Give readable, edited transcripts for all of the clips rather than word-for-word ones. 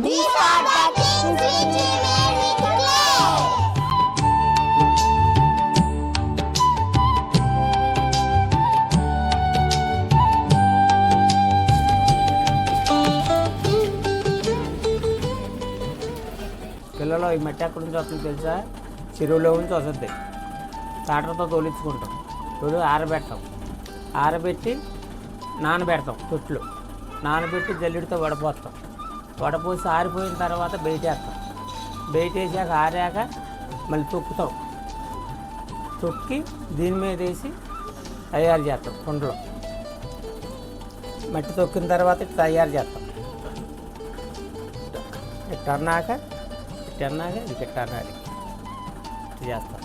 These are the things which we made with clay. పిల్లలు ఈ మట్టి ఎక్కడి నుంచి వస్తుంది తెలుసా? చెరువులో నుంచి వస్తుంది. టాటర్తో తోలించుకుంటాం, ఆరబెడతాం, ఆరబెట్టి నానబెడతాం, తొట్లు నానబెట్టి జల్లిడితో వడపోస్తాం, వడపోసి ఆరిపోయిన తర్వాత బయటేస్తాం, బయటేసాక ఆరాక మళ్ళీ తొక్కుతాం, తొక్కి దీని మీద వేసి తయారు చేస్తాం. కుండలో మట్టి తొక్కిన తర్వాత తయారు చేస్తాం. ఇట్టన్నాక ఇది పెట్టాలి చేస్తాం.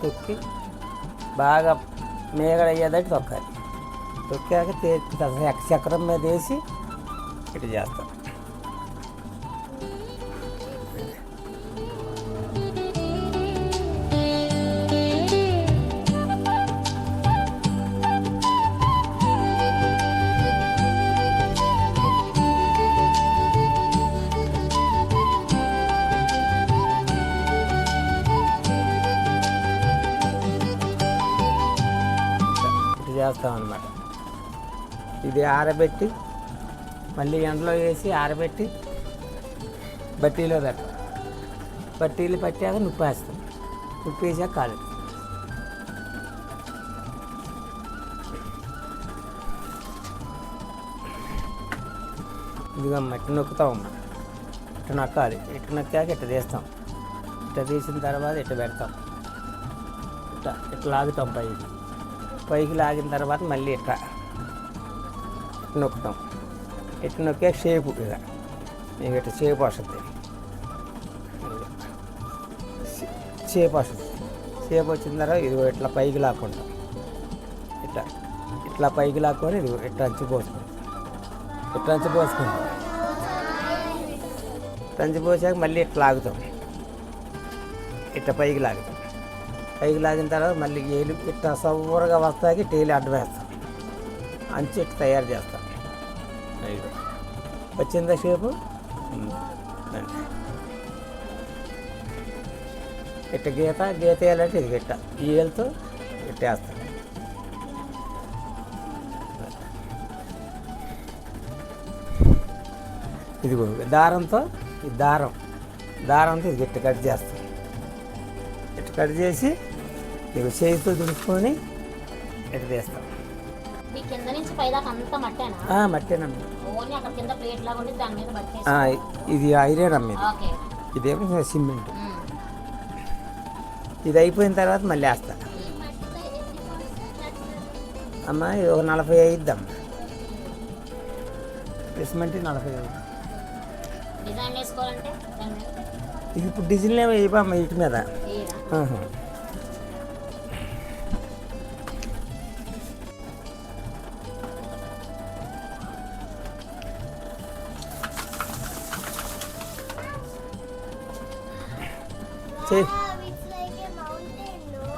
తొక్కి బాగా మేగడ అయ్యేదట్టు తొక్కాలి. తొక్కాక చక్రం మీద వేసి ఇటు చేస్తాం. చేస్తామన్నమాట. ఇది ఆరబెట్టి మళ్ళీ ఎండలో వేసి ఆరబెట్టి బట్టీలో పెడతాం. బట్టీలు పట్టాక నుప్పేస్తాం, నుప్పేసాక కాలు. ఇదిగా మట్టి నొక్కుతామమ్మా. ఇటు నొక్కాలి, ఇటు నొక్కాక ఇట్ట తీస్తాం. ఇట్ట తీసిన తర్వాత ఇట్ట పెడతాం, ఇట్లా లాగుతాం పైకి లాగిన తర్వాత మళ్ళీ ఇట్లా నొక్కుతాం. ఇట్లా నొక్కే షేపు ఇక మీకు ఇట్లా షేప్ వస్తుంది. షేప్ వస్తుంది. షేప్ వచ్చిన తర్వాత ఇది ఇట్లా పైకి లాక్కుంటాం. ఇట్లా పైకి లాక్కొని ఇది ఇట్లా అంచి పోసుకుంటాం. తంచి పోసాక మళ్ళీ ఇట్లా లాగుతాం. ఇట్లా పైకి లాగుతాం. పైకి లాగిన తర్వాత మళ్ళీ ఏలు ఇట్లా సవ్వరగా వస్తాకి టేలు అడ్డు వేస్తాం. అంచి ఇట్లా తయారు చేస్తాం. వచ్చిందా షేపు? ఇట్ట గీత వేయాలంటే ఇది గిట్ట ఈ ఏలుతో ఇట్టేస్తాం. ఇదిగో దారంతో ఇది గిట్ట కట్ చేస్తాం. ఇట్ట కట్ చేసి ఇవి చేతితో దుడుచుకొని ఇట్ట తీస్తాం. మట్టేనమ్మా. ఇది ఐరన్ అమ్మ. ఇదేమో సిమెంట్. ఇది అయిపోయిన తర్వాత మళ్ళీ వేస్తా అమ్మ. ఇది ఒక 40 అయిద్దమ్మా. సిమెంట్ 40 అవుతుంది. ఇది ఇప్పుడు డిజైన్ ఏమో ఇవ్వమ్మా ఇటు మీద. Wow, it's like a mountain, no?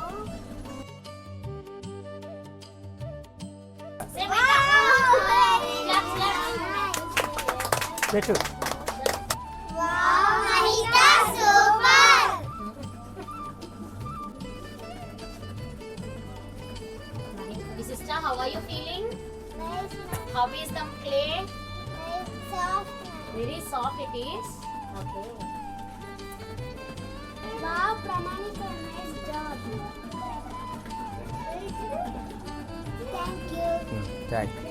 పెట్టు. Wow, Mahika, super! Sister, how are you feeling? Nice. How is the clay? Very soft. Very soft it is. Okay. Wow, Pramanika, nice job. Thank you. Thank you.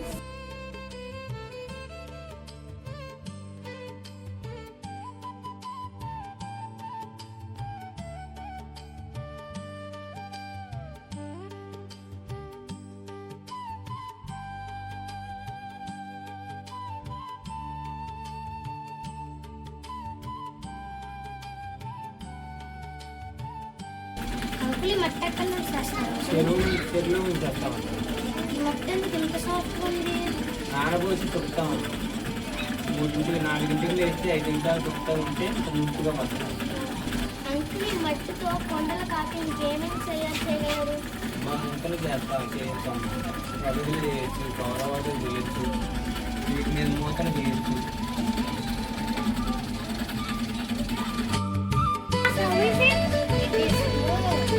Uncle మట్టి ఎక్కడ నుంచి తెస్తారు? చెరువు నుంచి వస్తామండి. ఈ మట్టి ఎందుకు ఇంత సాఫ్ట్గా ఉంది? నానబోసి తొక్కుతామండి. 3 4 వేస్తే 5 నిమిషాలు తొక్కుతూ ఉంటే ముట్టుగా వస్తాం. అంకుల్ ఈ మట్టితో కొండలు కాక ఇంకేమేమి చేయగలరు? మా గుంతలు చేస్తాం, చేయొస్తాం. కడుగులు చేయొచ్చు, కవరవాటు చేయొచ్చు, పక్కన చేయొచ్చు. How is it? It is good.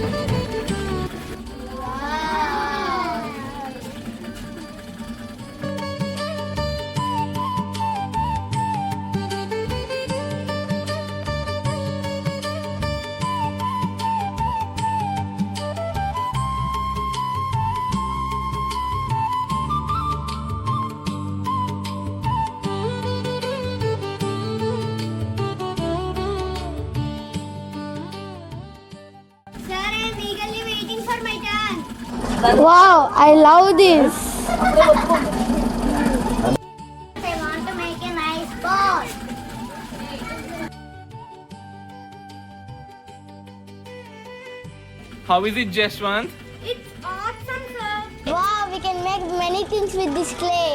Wow. Sir, I am eagerly waiting for my turn. Wow, I love this. I want to make a nice pot. How is it, Jaswant? It's awesome, sir. Wow, we can make many things with this clay.